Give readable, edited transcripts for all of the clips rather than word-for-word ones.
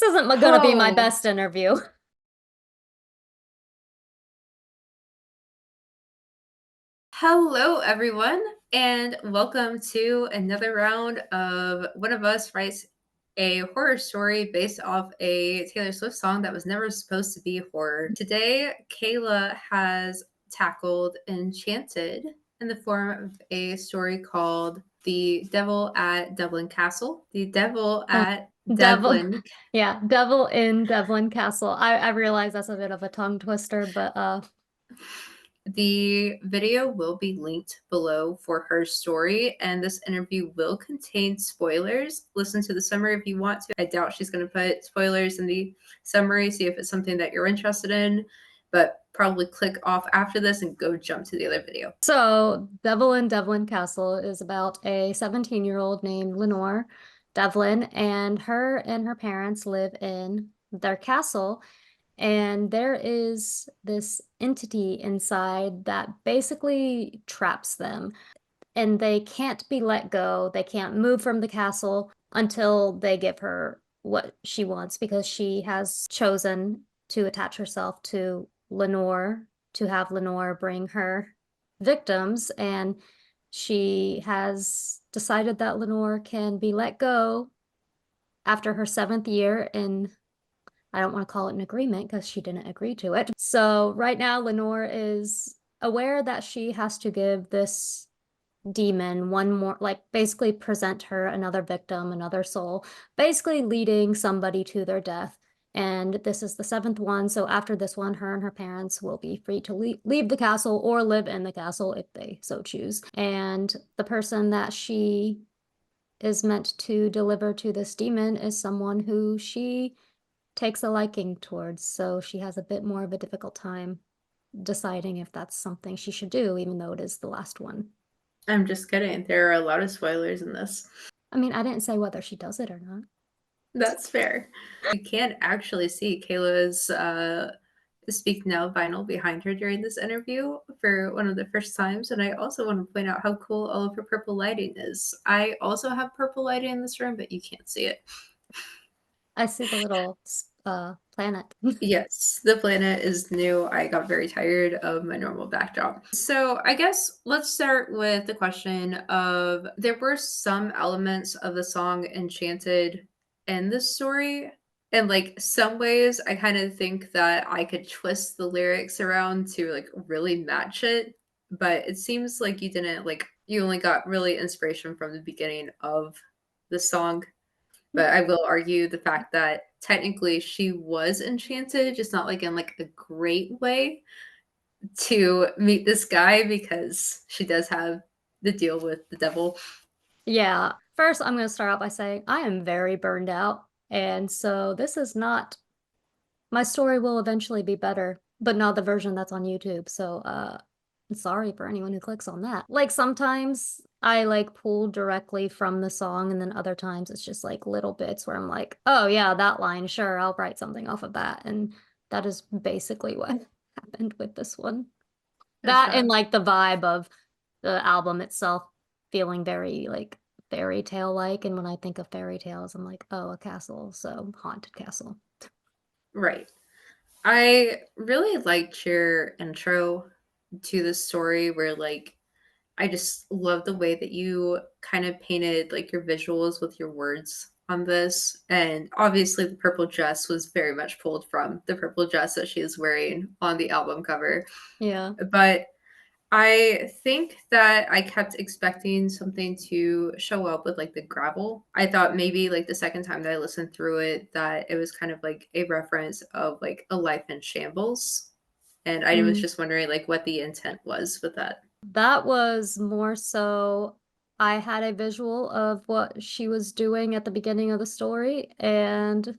isn't gonna be my Oh, best interview. hello everyone, and welcome to another round of One of Us Writes a Horror Story based off a Taylor Swift song that was never supposed to be horror. Today, Kayla has tackled Enchanted in the form of a story called The Devil at Devlin Castle. The Devil Uh, at Devil, Devlin. yeah, Devil in Devlin Castle. I realize that's a bit of a tongue twister, but The video will be linked below for her story, and this interview will contain spoilers. Listen to the summary if you want to. I doubt she's going to put spoilers in the summary, see if it's something that you're interested in, but probably click off after this and go jump to the other video. so Devil in Devlin Castle is about a 17-year-old named Lenore Devlin, and her parents live in their castle. And there is this entity inside that basically traps them, and they can't be let go. They can't move from the castle until they give her what she wants, because she has chosen to attach herself to Lenore, to have Lenore bring her victims. And she has decided that Lenore can be let go after her 7th year in, I don't want to call it an agreement because she didn't agree to it. So right now, Lenore is aware that she has to give this demon one more, like basically present her another victim, another soul, basically leading somebody to their death. And this is the 7th one. So after this one, her and her parents will be free to leave the castle or live in the castle if they so choose. And the person that she is meant to deliver to this demon is someone who she takes a liking towards. So she has a bit more of a difficult time deciding if that's something she should do, even though it is the last one. I'm just kidding. There are a lot of spoilers in this. I mean, I didn't say whether she does it or not. That's fair. You can't actually see Kayla's Speak Now vinyl behind her during this interview for one of the first times. And I also want to point out how cool all of her purple lighting is. I also have purple lighting in this room, but you can't see it. I see the little planet. Yes, the planet is new. I got very tired of my normal backdrop. So I guess let's start with the question of there were some elements of the song Enchanted in this story. In like some ways, I kind of think that I could twist the lyrics around to like really match it. But it seems like you didn't like you only got really inspiration from the beginning of the song, but I will argue the fact that technically she was enchanted, just not like in like a great way to meet this guy because she does have the deal with the devil. Yeah. First, I'm going to start out by saying I am very burned out. And so this is not, my story will eventually be better, but not the version that's on YouTube. So, I'm sorry for anyone who clicks on that. Like sometimes I like pull directly from the song, and then other times it's just like little bits where I'm like, oh yeah, that line, sure, I'll write something off of that. And that is basically what happened with this one. That and Gotcha. like the vibe of the album itself feeling very like fairy tale like. And when I think of fairy tales, I'm like, oh, a castle, so haunted castle. Right. I really liked your intro to the story where like I just love the way that you kind of painted like your visuals with your words on this. And obviously, the purple dress was very much pulled from the purple dress that she is wearing on the album cover. Yeah. But I think that I kept expecting something to show up with like the gravel. I thought maybe like the second time that I listened through it that it was kind of like a reference of like a life in shambles. And I was Mm. just wondering like what the intent was with that. That was more so I had a visual of what she was doing at the beginning of the story, and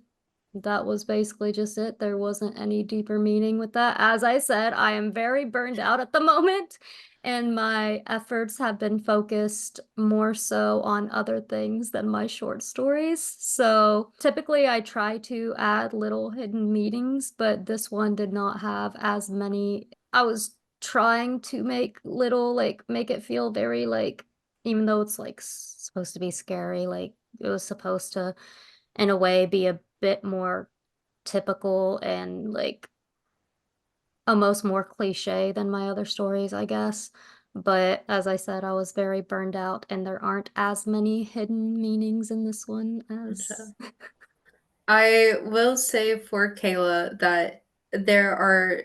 that was basically just it. There wasn't any deeper meaning with that. As I said, I am very burned out at the moment, and my efforts have been focused more so on other things than my short stories. So typically I try to add little hidden meanings, but this one did not have as many. I was trying to make little, like, make it feel very, like, even though it's like supposed to be scary, like, it was supposed to, in a way, be a bit more typical and like almost more cliche than my other stories, I guess. But as I said, I was very burned out, and there aren't as many hidden meanings in this one as. Gotcha. I will say for Kayla that there are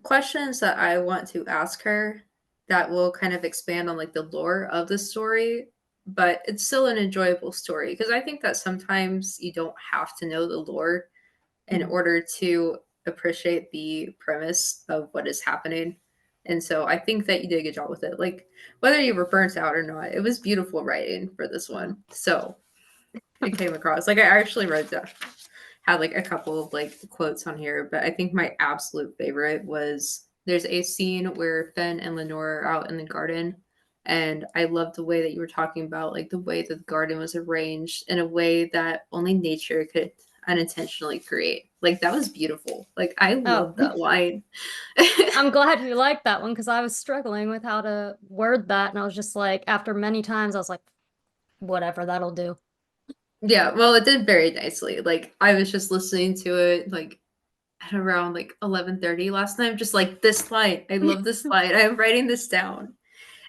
questions that I want to ask her that will kind of expand on like the lore of the story, but it's still an enjoyable story because I think that sometimes you don't have to know the lore in Mhm. order to appreciate the premise of what is happening. And so I think that you did a good job with it. Like whether you were burnt out or not, it was beautiful writing for this Yeah. one. So it came across. Like I actually wrote that had like a couple of like quotes on here, but I think my absolute favorite was there's a scene where Finn and Lenore are out in the garden. And I love the way that you were talking about like the way that the garden was arranged in a way that only nature could unintentionally create. Like that was beautiful. Like I Oh, love that line. I'm glad you liked that one because I was struggling with how to word that, and I was just like, after many times, I was like, whatever, that'll do. Yeah, well, it did very nicely. Like I was just listening to it like at around like 11:30 last night. I'm just like this line. I love this line. I'm writing this down.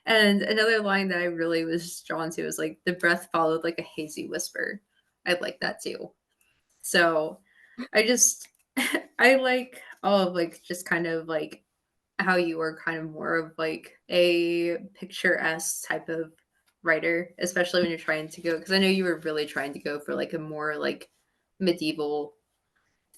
And another line that I really was drawn to is like the breath followed like a hazy whisper. I like that too. So I just I like all of like just kind of like how you are kind of more of like a picturesque type of writer, especially when you're trying to go because I know you were really trying to go for like a more like medieval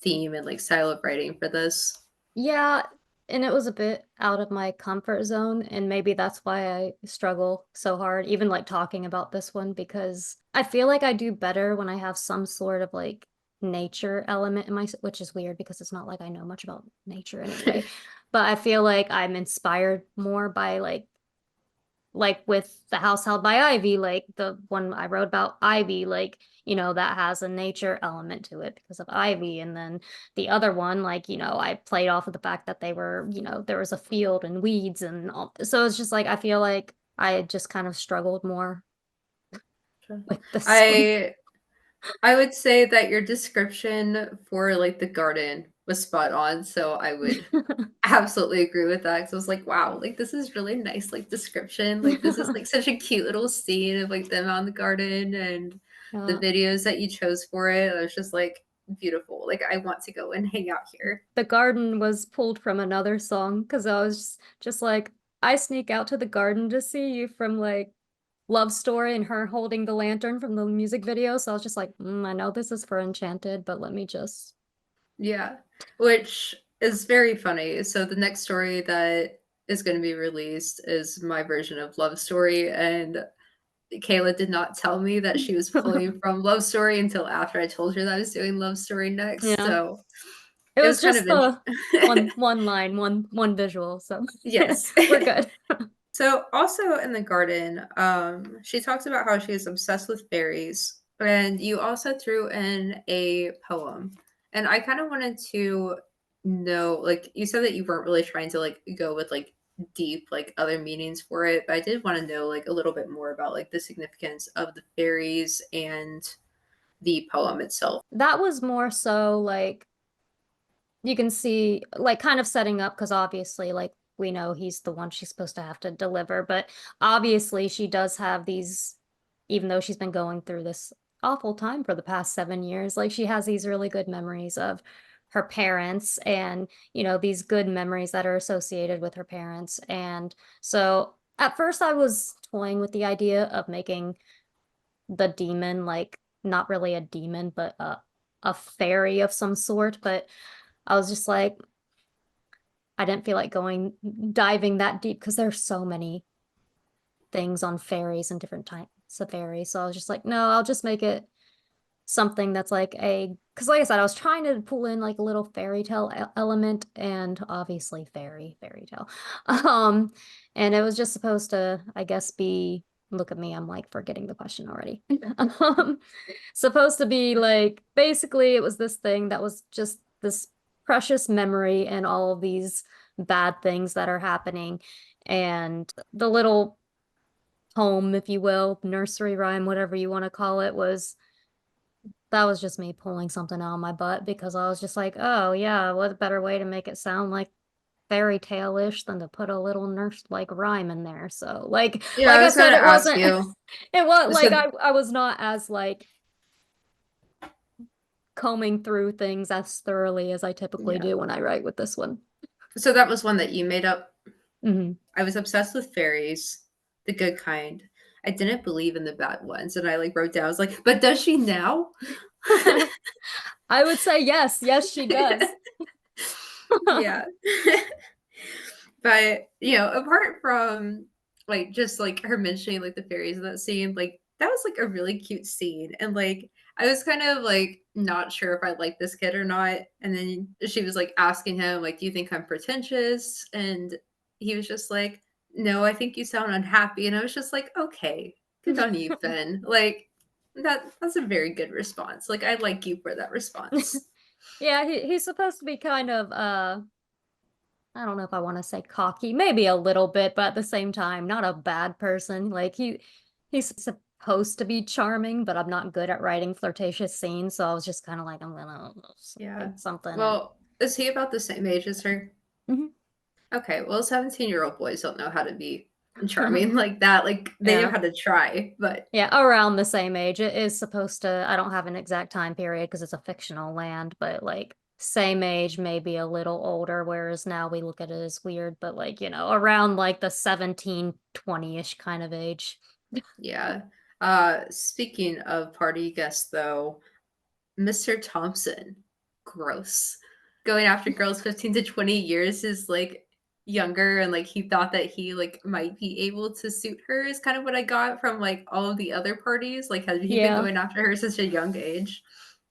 theme and like style of writing for this. Yeah, and it was a bit out of my comfort zone, and maybe that's why I struggle so hard, even like talking about this one, because I feel like I do better when I have some sort of like nature element in my, which is weird because it's not like I know much about nature anyway. But I feel like I'm inspired more by like with the house held by Ivy, like the one I wrote about Ivy, like, that has a nature element to it because of Ivy. And then the other one, like, I played off of the fact that they were, there was a field and weeds and all. So it's just like, I feel like I just kind of struggled more with this one. I I would say that your description for like the garden was spot on. So I would absolutely agree with that. Cause I was like, wow, like this is really nice, like description. Like this is like such a cute little scene of like them out in the garden and the Yeah. videos that you chose for it. I was just like beautiful. Like I want to go and hang out here. The garden was pulled from another song because I was just like, I sneak out to the garden to see you from like Love Story and her holding the lantern from the music video. So I was just like, I know this is for Enchanted, but let me just. Yeah. Which is very funny. So the next story that is going to be released is my version of Love Story. And Kayla did not tell me that she was pulling from Love Story until after I told her that I was doing Love Story next. Yeah. So It it was was kind just of the one line, one visual, so yes. we're good. So also in the garden, she talks about how she is obsessed with fairies, and you also threw in a poem. And I kind of wanted to know, like you said that you weren't really trying to like go with like deep like other meanings for it, but I did want to know like a little bit more about like the significance of the fairies and the poem itself. That was more so like you can see like kind of setting up because obviously like we know he's the one she's supposed to have to deliver, but obviously she does have these, even though she's been going through this awful time for the past 7 years, like she has these really good memories of her parents and these good memories that are associated with her parents. And so at first I was toying with the idea of making the demon like not really a demon but a fairy of some sort, but I was just like, I didn't feel like going diving that deep because there's so many things on fairies and different types of fairies. So I was just like, no, I'll just make it something that's like because like I said, I was trying to pull in like a little fairy tale element and obviously fairy tale. Um, and it was just supposed to, I guess, look at me, I'm like forgetting the question already. Um, supposed to be like basically it was this thing that was just this precious memory and all of these bad things that are happening. And the little poem, if you will, nursery rhyme, whatever you want to call it, was That was just me pulling something out of my butt because I was just like, oh yeah, what better way to make it sound like fairy tale-ish than to put a little nurse like rhyme in there. So Yeah, like I I was said, gonna it ask wasn't you. it was like So I was not as like combing through things as thoroughly as I typically yeah. do when I write with this one. So that was one that you made up. Hmm. I was obsessed with fairies, the good kind. I didn't believe in the bad ones, and I like wrote down. I was like, but does she now? I would say yes, yes, she does. Yeah. But, apart from, like, just, like, her mentioning, like, the fairies in that scene, like, that was, like, a really cute scene, and, like, I was kind of, like, not sure if I liked this kid or not, and then she was, like, asking him, like, "Do you think I'm pretentious?" And he was just like, "No, I think you sound unhappy," and I was just like, "Okay, good on you, Finn." Like, that's a very good response, like, I like you for that response. Yeah, he's supposed to be kind of I don't know if I want to say cocky, maybe a little bit, but at the same time, not a bad person. Like he's supposed to be charming, but I'm not good at writing flirtatious scenes, so I was just kind of like, I'm gonna Yeah. say something and Well, is he about the same age as her? Mhm. Okay, well, 17-year-old boys don't know how to be charming like that, like, they know Yeah. how to try, but Yeah, around the same age. It is supposed to, I don't have an exact time period because it's a fictional land, but like same age, maybe a little older, whereas now we look at it as weird, but like, around like the 17, 20-ish kind of age. yeah. Speaking of party guests, though, Mr. Thompson, gross. Going after girls 15 to 20 years is, like, younger and, like, he thought that he, like, might be able to suit her is kind of what I got from, like, all of the other parties, like, had he been Yeah. going after her such a young age?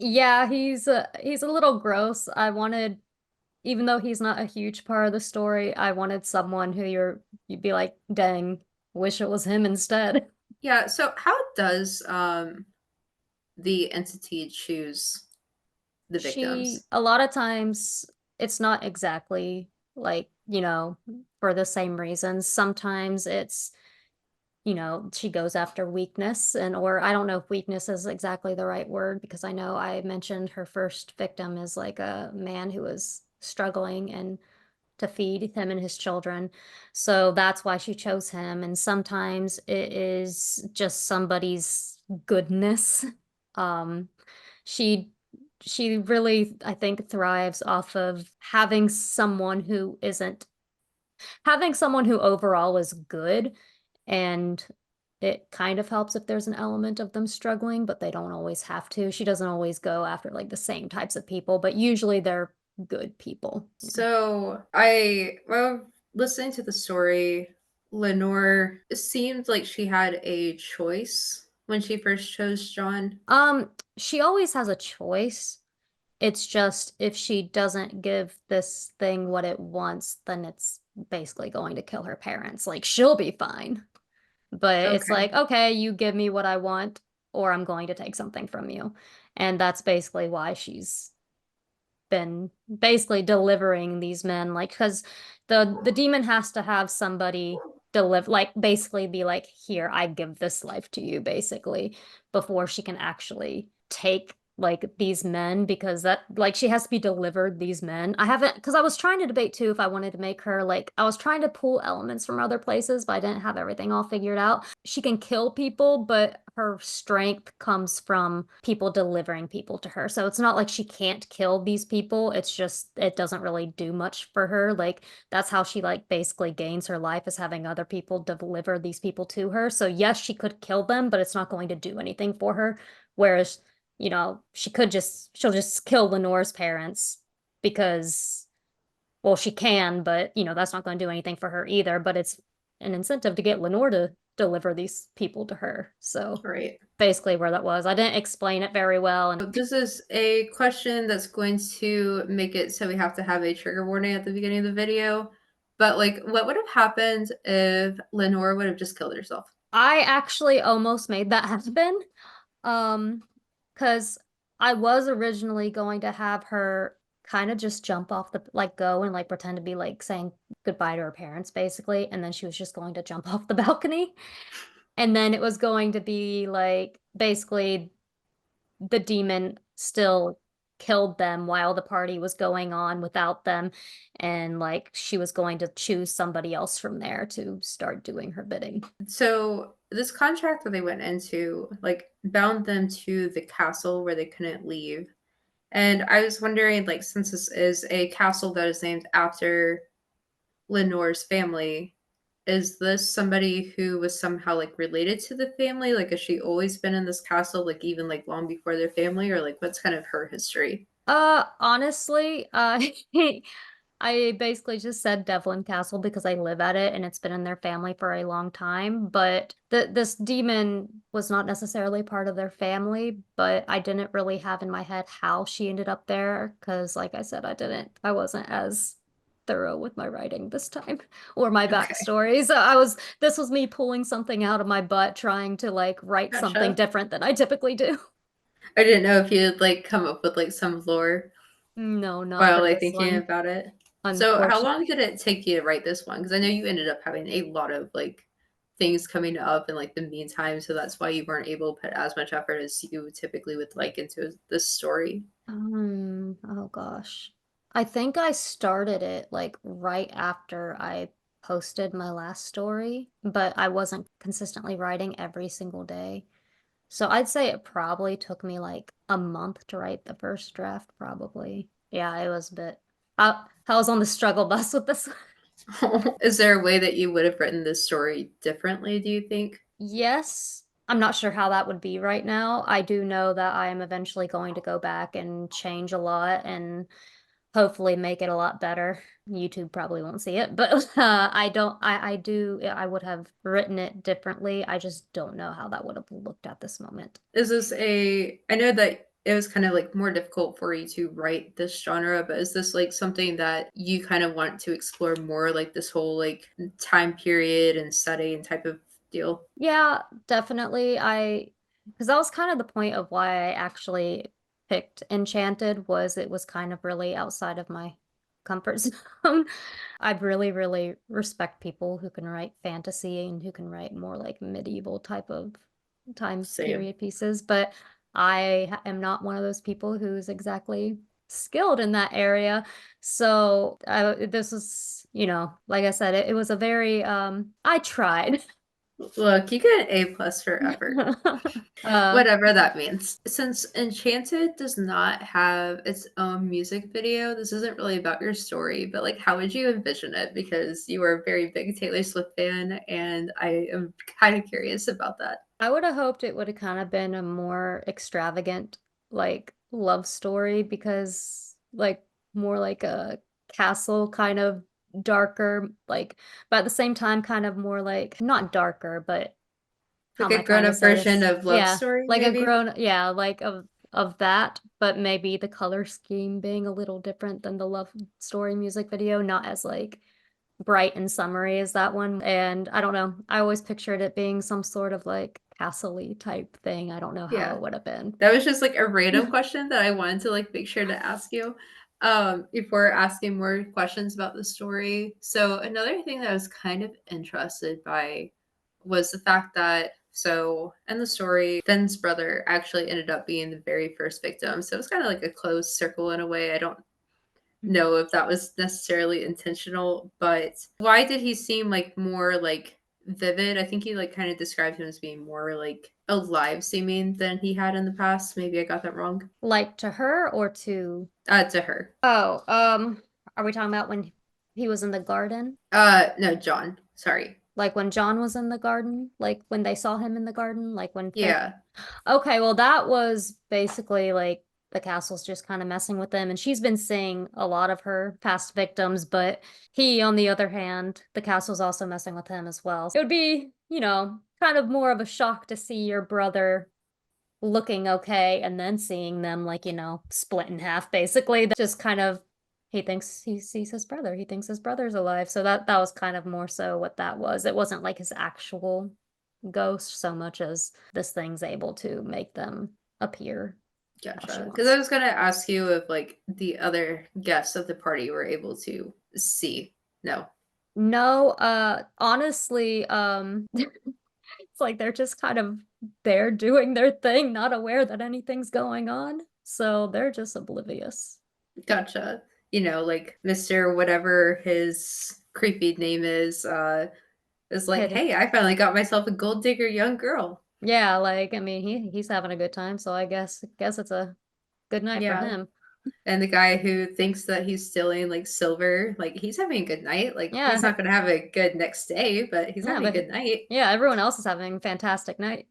Yeah, he's a little gross. I wanted, even though he's not a huge part of the story, I wanted someone who you'd be like, dang, wish it was him instead. Yeah, so how does, the entity choose the victims? A lot of times, it's not exactly like, for the same reasons. Sometimes it's, she goes after weakness or I don't know if weakness is exactly the right word because I know I mentioned her first victim is like a man who was struggling and to feed him and his children. So that's why she chose him. And sometimes it is just somebody's goodness. Um, she she really, I think, thrives off of having someone who overall is good, and it kind of helps if there's an element of them struggling, but they don't always have to. She doesn't always go after like the same types of people, but usually they're good people. Yeah. So listening to the story, Lenore seemed like she had a choice when she first chose John. She always has a choice. It's just if she doesn't give this thing what it wants, then it's basically going to kill her parents. Like she'll be fine. But it's Okay. like, okay, you give me what I want, or I'm going to take something from you. And that's basically why she's been basically delivering these men, like, because the demon has to have somebody deliver, like, basically be like, here, I give this life to you, basically, before she can actually take like these men, because that, like, she has to be delivered these men. I haven't, because I was trying to debate too if I wanted to make her like, I was trying to pull elements from other places, but I didn't have everything all figured out. She can kill people, but her strength comes from people delivering people to her. So it's not like she can't kill these people. It's just it doesn't really do much for her. Like that's how she like basically gains her life, is having other people deliver these people to her. So yes, she could kill them, but it's not going to do anything for her. Whereas, she'll just kill Lenore's parents because, well, she can, but that's not going to do anything for her either. But it's an incentive to get Lenore to deliver these people to her. So Right. basically where that was. I didn't explain it very well. And This is a question that's going to make it so we have to have a trigger warning at the beginning of the video. But like, what would have happened if Lenore would have just killed herself? I actually almost made that happen. Um, because I was originally going to have her kind of just jump off like go and like pretend to be like saying goodbye to her parents, basically. And then she was just going to jump off the balcony. And then it was going to be like basically the demon still killed them while the party was going on without them, and like she was going to choose somebody else from there to start doing her bidding. So this contract that they went into, like, bound them to the castle where they couldn't leave. And I was wondering, like, since this is a castle that is named after Lenore's family, is this somebody who was somehow like related to the family? Like, has she always been in this castle, like even like long before their family, or like what's kind of her history? Honestly, I basically just said Devlin Castle because I live at it and it's been in their family for a long time. But this demon was not necessarily part of their family, but I didn't really have in my head how she ended up there because, like I said, I wasn't as thorough with my writing this time or my Okay, backstory. So this was me pulling something out of my butt trying to like write something gotcha. different than I typically do. I didn't know if you'd like come up with like some lore No, not while for like this thinking one, about it. So, how long unfortunately. did it take you to write this one? Because I know you ended up having a lot of like things coming up in like the meantime, so that's why you weren't able to put as much effort as you typically would like into this story. Oh gosh. I think I started it like right after I posted my last story, but I wasn't consistently writing every single day. So I'd say it probably took me like a month to write the first draft, probably. Yeah, it was a bit. I was on the struggle bus with this. Is there a way that you would have written this story differently, do you think? Yes, I'm not sure how that would be right now. I do know that I am eventually going to go back and change a lot and hopefully make it a lot better. YouTube probably won't see it, but I don't, I do, I would have written it differently. I just don't know how that would have looked at this moment. Is this a I know that it was kind of like more difficult for you to write this genre, but is this like something that you kind of want to explore more, like this whole like time period and setting type of deal? Yeah, definitely. Because that was kind of the point of why I actually picked Enchanted was it was kind of really outside of my comfort zone. I really, really respect people who can write fantasy and who can write more like medieval type of time Same. period pieces, but am not one of those people who's exactly skilled in that area. So this was, like I said, it was a very, I tried. Look, you get an A plus for effort. Uh, Whatever that means. Since Enchanted does not have its own music video, this isn't really about your story, but like how would you envision it? Because you are a very big Taylor Swift fan, and I am kind of curious about that. I would have hoped it would have kind of been a more extravagant, like, love story because, like, more like a castle kind of darker, like, but at the same time, kind of more like, not darker, but how Like am a I trying grown to up say version this? of Love Yeah, Story, like a maybe? grown, yeah, like of that, but maybe the color scheme being a little different than the love story music video, not as like bright and summery as that one. And I don't know, I always pictured it being some sort of like castle-y type thing. I don't know how Yeah. it would have been. That was just like a random question that I wanted to like make sure to ask you before asking more questions about the story. So another thing that I was kind of interested by was the fact that so in the story, Finn's brother actually ended up being the very first victim. So it was kind of like a closed circle in a way. I don't know if that was necessarily intentional, but why did he seem like more like vivid? I think you like kind of described him as being more like alive seeming than he had in the past. Maybe I got that wrong. Like to her or to To her. oh, are we talking about when he was in the garden? No, John. Sorry. Like when John was in the garden? Like when they saw him in the garden? Like when Finn Yeah. Okay, well, that was basically like the castle's just kind of messing with them. And she's been seeing a lot of her past victims, but he, on the other hand, the castle's also messing with him as well. It would be, kind of more of a shock to see your brother looking okay and then seeing them like, split in half, basically. That just kind of he thinks he sees his brother. He thinks his brother's alive. So that was kind of more so what that was. It wasn't like his actual ghost so much as this thing's able to make them appear how she Gotcha. Because I wants. was gonna ask you if like the other guests of the party were able to see. No. No, honestly, it's like they're just kind of they're doing their thing, not aware that anything's going on. So they're just oblivious. Gotcha. You know, like Mr. whatever his creepy name is like, Hid hey, I finally got myself a gold digger young girl. Yeah, like I mean he's having a good time, so I guess it's a good night for Yeah. him. And the guy who thinks that he's stealing like silver, like he's having a good night. Like Yeah, he's not gonna have a good next day, but he's yeah, having a but good night. yeah, everyone else is having a fantastic night.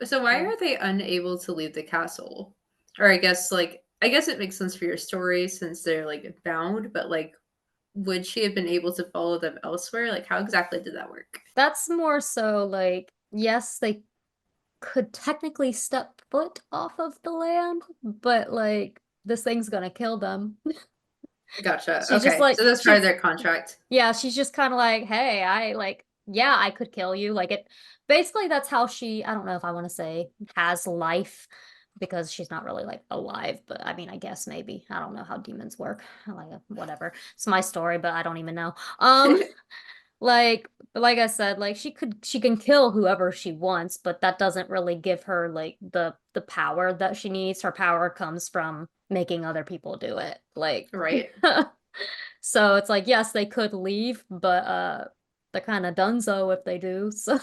So why So are they unable to leave the castle? Or I guess it makes sense for your story since they're like bound, but like would she have been able to follow them elsewhere? Like how exactly did that work? that's more so like yes, they could technically step foot off of the land, but like this thing's gonna kill them. Gotcha. She's just Okay. like So that's part of she's their contract. Yeah, she's just kind of like, "Hey, I like yeah, I could kill you." Like it basically that's how she I don't know if I want to say has life because she's not really like alive, but I mean, I guess maybe. I don't know how demons work. Like whatever. It's my story, but I don't even know. But like I said, like she can kill whoever she wants, but that doesn't really give her like the power that she needs. Her power comes from making other people do it. Like Right. so it's like yes, they could leave, but they're kind of donezo if they do. So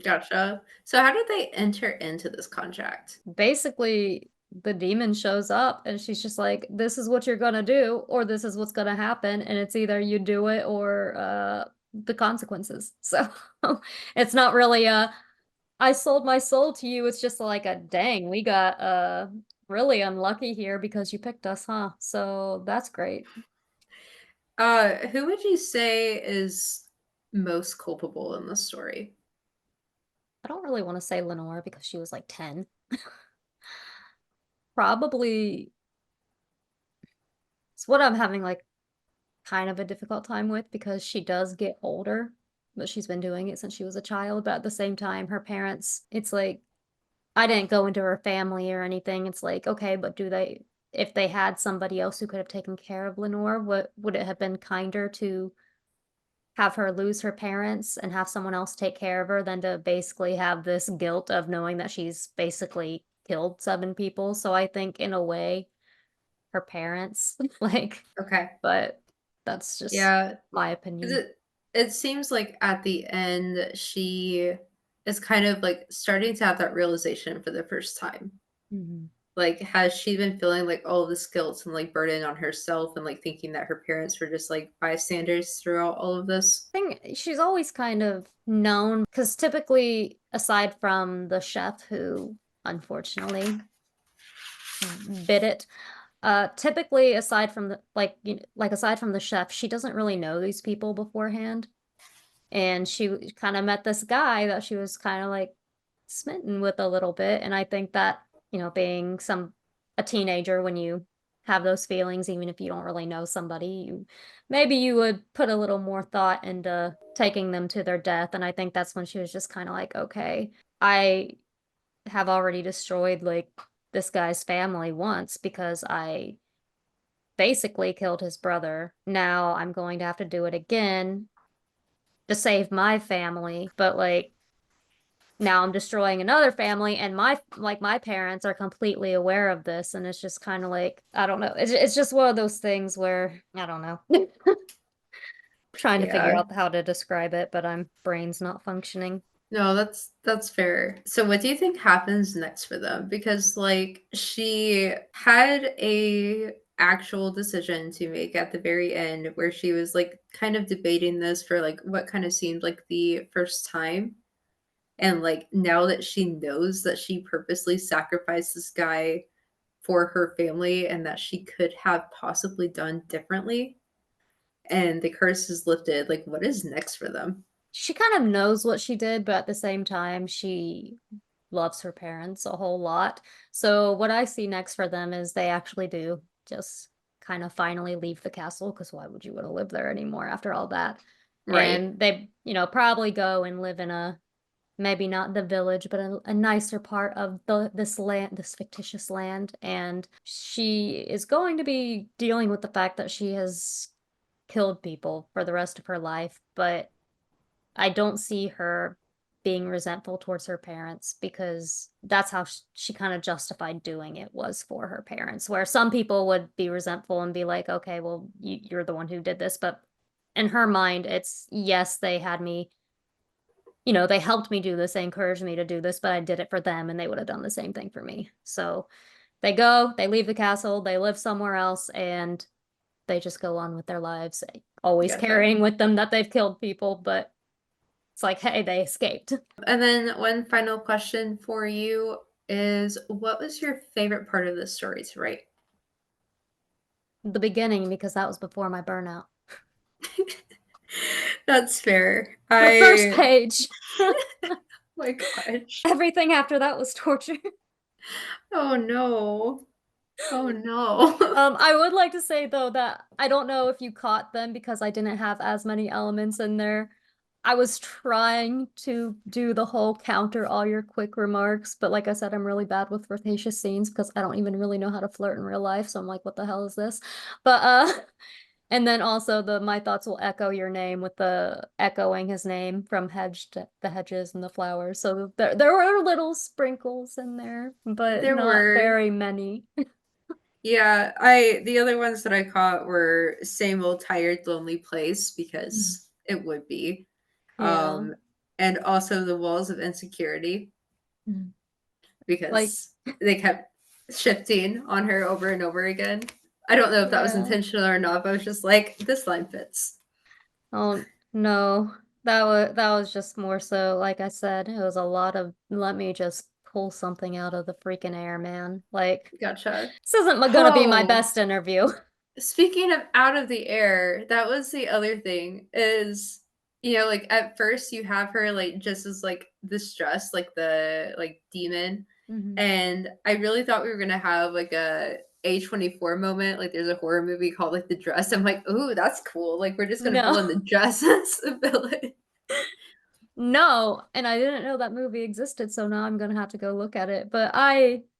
Gotcha. So how did they enter into this contract? basically the demon shows up and she's just like this is what you're gonna do or this is what's gonna happen and it's either you do it or the consequences. So it's not really a I sold my soul to you. It's just like a dang, we got really unlucky here because you picked us, huh? So that's great. Who would you say is most culpable in this story? I don't really want to say Lenore because she was like 10. Probably it's what I'm having like kind of a difficult time with because she does get older, but she's been doing it since she was a child. But at the same time, her parents, it's like I didn't go into her family or anything. It's like, okay, but if they had somebody else who could have taken care of Lenore, what would it have been kinder to have her lose her parents and have someone else take care of her than to basically have this guilt of knowing that she's basically killed 7 people? So I think in a way, her parents, like, Okay. but that's just Yeah. my 'Cause opinion. it seems like at the end she is kind of like starting to have that realization for the first time. Mhm. Like, has she been feeling like all this guilt and like burden on herself and like thinking that her parents were just like bystanders throughout all of this? Think she's always kind of known because typically, aside from the chef who unfortunately bit it, typically aside from the like aside from the chef, she doesn't really know these people beforehand. And she kind of met this guy that she was kind of like smitten with a little bit. And I think that, being a teenager when you have those feelings, even if you don't really know somebody, maybe you would put a little more thought into taking them to their death. And I think that's when she was just kind of like, okay, I have already destroyed like this guy's family once because I basically killed his brother. Now I'm going to have to do it again to save my family, but like now I'm destroying another family and my parents are completely aware of this and it's just kind of like I don't know. It's just one of those things where I don't know. Trying to figure Yeah. out how to describe it, but I'm brain's not functioning. No, that's fair. So what do you think happens next for them? Because like she had a actual decision to make at the very end where she was like kind of debating this for like what kind of seemed like the first time. And like now that she knows that she purposely sacrificed this guy for her family and that she could have possibly done differently and the curse is lifted, like what is next for them? She kind of knows what she did, but at the same time she loves her parents a whole lot. So what I see next for them is they actually do just kind of finally leave the castle because why would you want to live there anymore after all that? Right. And they, probably go and live in a maybe not the village, but a nicer part of this land, this fictitious land. And she is going to be dealing with the fact that she has killed people for the rest of her life, but I don't see her being resentful towards her parents because that's how she kind of justified doing it was for her parents. Where some people would be resentful and be like, okay, well, you're the one who did this. But in her mind, it's yes, they had me, they helped me do this, they encouraged me to do this, but I did it for them and they would have done the same thing for me. So they go, they leave the castle, they live somewhere else, and they just go on with their lives, always Gotcha. carrying with them that they've killed people, but it's like, hey, they escaped. And then one final question for you is what was your favorite part of the story to write? The beginning, because that was before my burnout. That's fair. The first page. My gosh. Everything after that was torture. Oh no. Oh no. I would like to say though that I don't know if you caught them because I didn't have as many elements in there. I was trying to do the whole counter all your quick remarks, but like I said, I'm really bad with flirtatious scenes because I don't even really know how to flirt in real life, so I'm like, what the hell is this? But and then also the my thoughts will echo your name with the echoing his name from the hedges and the flowers. So there were little sprinkles in there, but There not were. very many. Yeah, I the other ones that I caught were same old tired lonely place Mm. because it would be. Yeah. Um and also the walls of insecurity Mm. Like, because they kept shifting on her over and over again. I don't know if that was yeah. intentional or not, but I was just like, this line fits. Oh no. That was just more so, like I said, it was a lot of let me just pull something out of the freaking air, man. Like, Gotcha. this isn't gonna be my Oh, best interview. speaking of out of the air, that was the other thing is, like at first you have her like just as like distressed, like the like demon. Mhm. And I really thought we were gonna have like a A24 moment. Like there's a horror movie called like The Dress. I'm like, ooh, that's cool. Like we're just gonna No. pull in the dress as a villain. No, and I didn't know that movie existed, so now I'm gonna have to go look at it. But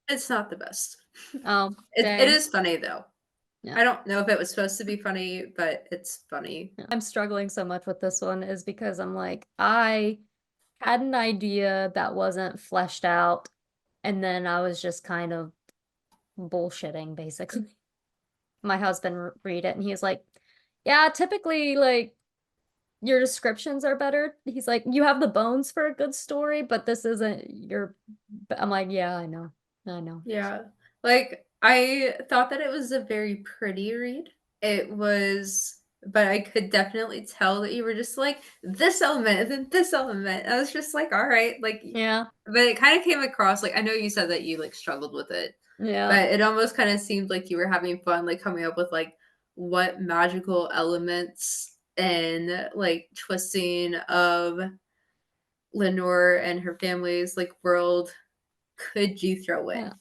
It's not the best. oh, It dang. is funny though. Yeah. I don't know if it was supposed to be funny, but it's funny. I'm struggling so much with this one is because I'm like, I had an idea that wasn't fleshed out, and then I was just kind of bullshitting, basically. My husband read it, and he was like, yeah, typically, like, your descriptions are better. He's like, you have the bones for a good story, but this isn't your. I'm like, yeah, I know. I know. Yeah. Like, I thought that it was a very pretty read. It was, but I could definitely tell that you were just like, this element and then this element. I was just like, all right, like, Yeah. but it kind of came across like I know you said that you like struggled with it, Yeah. but it almost kind of seemed like you were having fun, like coming up with like what magical elements and like twisting of Lenore and her family's like world could you throw Yeah. in?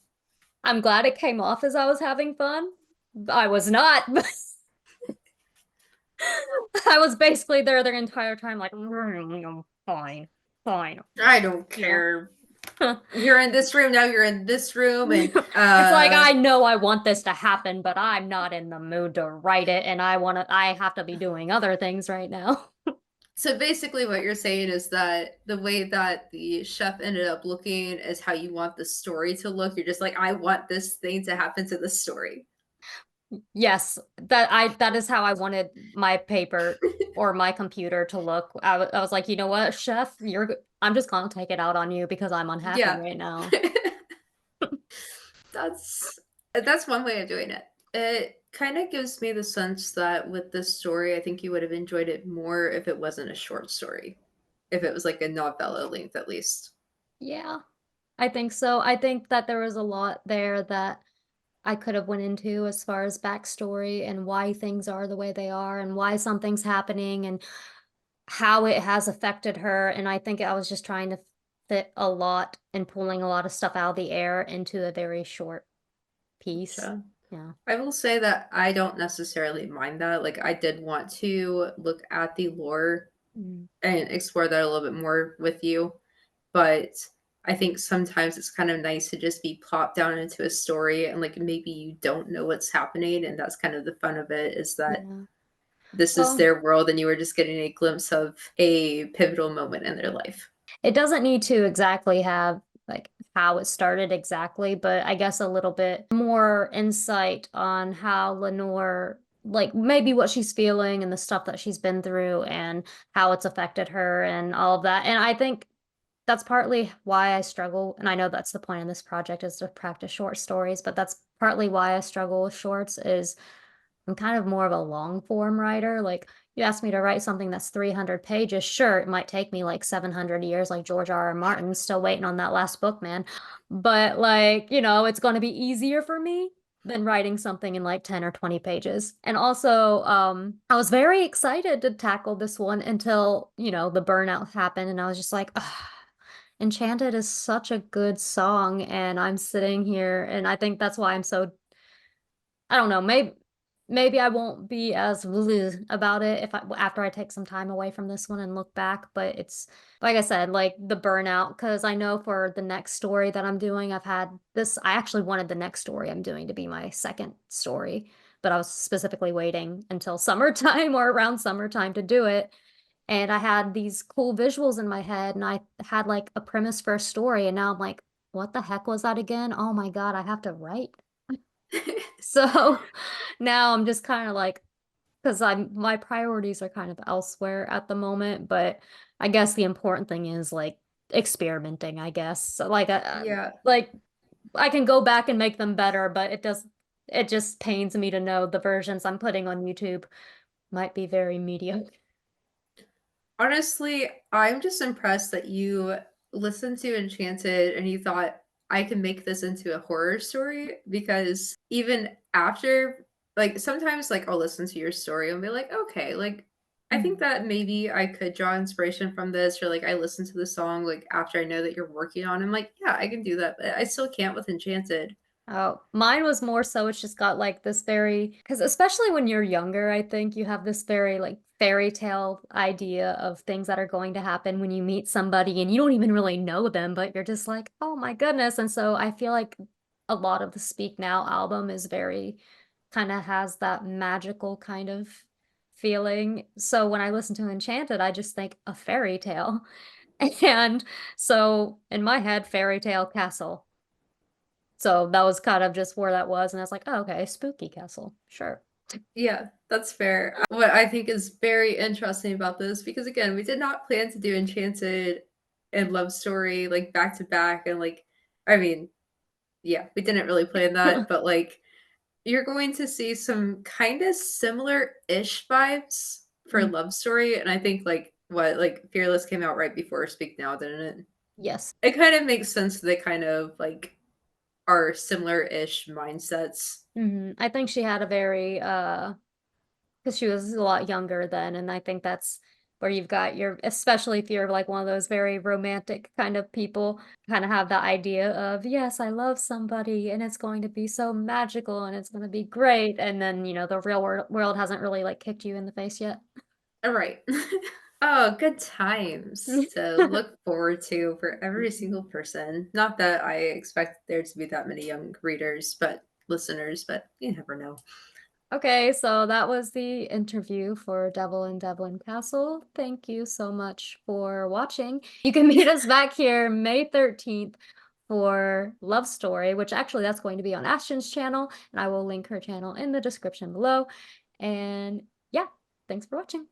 I'm glad it came off as I was having fun. I was not. I was basically there the entire time, like, fine, fine, I don't yeah. care. You're in this room now. You're in this room, and It's like I know I want this to happen, but I'm not in the mood to write it, and I have to be doing other things right now. so basically, what you're saying is that the way that the chef ended up looking is how you want the story to look. You're just like, I want this thing to happen to the story. Yes, that is how I wanted my paper or my computer to look. I was like, you know what, chef, I'm just gonna take it out on you because I'm unhappy Yeah. right now. that's that's one way of doing it. It kind of gives me the sense that with this story, I think you would have enjoyed it more if it wasn't a short story. If it was like a novella length at least. Yeah, I think so. I think that there was a lot there that I could have went into as far as backstory and why things are the way they are and why something's happening and how it has affected her. And I think I was just trying to fit a lot and pulling a lot of stuff out of the air into a very short piece. Gotcha. Yeah. I will say that I don't necessarily mind that. Like, I did want to look at the lore Mm. and explore that a little bit more with you, but I think sometimes it's kind of nice to just be plopped down into a story and like maybe you don't know what's happening, and that's kind of the fun of it is that Yeah. this is Well, their world and you were just getting a glimpse of a pivotal moment in their life. It doesn't need to exactly have like how it started exactly, but I guess a little bit more insight on how Lenore, like maybe what she's feeling and the stuff that she's been through and how it's affected her and all of that. And I think that's partly why I struggle, and I know that's the point of this project is to practice short stories, but that's partly why I struggle with shorts is I'm kind of more of a long form writer. Like you asked me to write something that's 300 pages, sure, it might take me like 700 years like George R. R. Martin, still waiting on that last book, man. But like, it's going to be easier for me than writing something in like 10 or 20 pages. And also, I was very excited to tackle this one until, the burnout happened and I was just like, ugh. Enchanted is such a good song, and I'm sitting here, and I think that's why I'm so I don't know, maybe I won't be as bleh about it if I after I take some time away from this one and look back, but it's like I said, like the burnout, because I know for the next story that I'm doing, I actually wanted the next story I'm doing to be my second story, but I was specifically waiting until summertime or around summertime to do it. And I had these cool visuals in my head, and I had like a premise for a story, and now I'm like, what the heck was that again? Oh my God, I have to write. So now I'm just kind of like, because my priorities are kind of elsewhere at the moment, but I guess the important thing is like experimenting, I guess. So Yeah. like I can go back and make them better, but it just pains me to know the versions I'm putting on YouTube might be very mediocre. Honestly, I'm just impressed that you listened to Enchanted and you thought, "I can make this into a horror story," because even after like, sometimes, like, I'll listen to your story and be like, "Okay, like, I think Mhm. that maybe I could draw inspiration from this," or, like, I listen to the song, like, after I know that you're working on it, I'm like, "Yeah, I can do that," but I still can't with Enchanted. Oh, mine was more so it's just got like this very, because especially when you're younger, I think you have this very like fairy tale idea of things that are going to happen when you meet somebody and you don't even really know them, but you're just like, oh my goodness. And so I feel like a lot of the Speak Now album is very kind of has that magical kind of feeling. So when I listen to Enchanted, I just think a fairy tale. And so in my head, fairy tale castle. So that was kind of just where that was, and I was like, "Oh, okay, spooky castle, sure." Yeah, that's fair. What I think is very interesting about this, because again, we did not plan to do Enchanted and Love Story like back to back, and like, I mean, yeah, we didn't really plan that, but like, you're going to see some kind of similar-ish vibes for Mm, Love Story, and I think like Fearless came out right before Speak Now, didn't it? yes. It kind of makes sense that they kind of like are similar-ish mindsets. I think she had a very because she was a lot younger then, and I think that's where you've got your especially if you're like one of those very romantic kind of people, kind of have the idea of, "Yes, I love somebody, and it's going to be so magical, and it's gonna be great," and then, the real world hasn't really, like, kicked you in the face yet. Alright. Oh, good times to look forward to for every single person. Not that I expect there to be that many young readers, but listeners, but you never know. Okay, so that was the interview for Devil in Devlin Castle. Thank you so much for watching. You can meet us back here May 13th for Love Story, which actually that's going to be on Ashton's channel, and I will link her channel in the description below. And yeah, thanks for watching.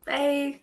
Bye.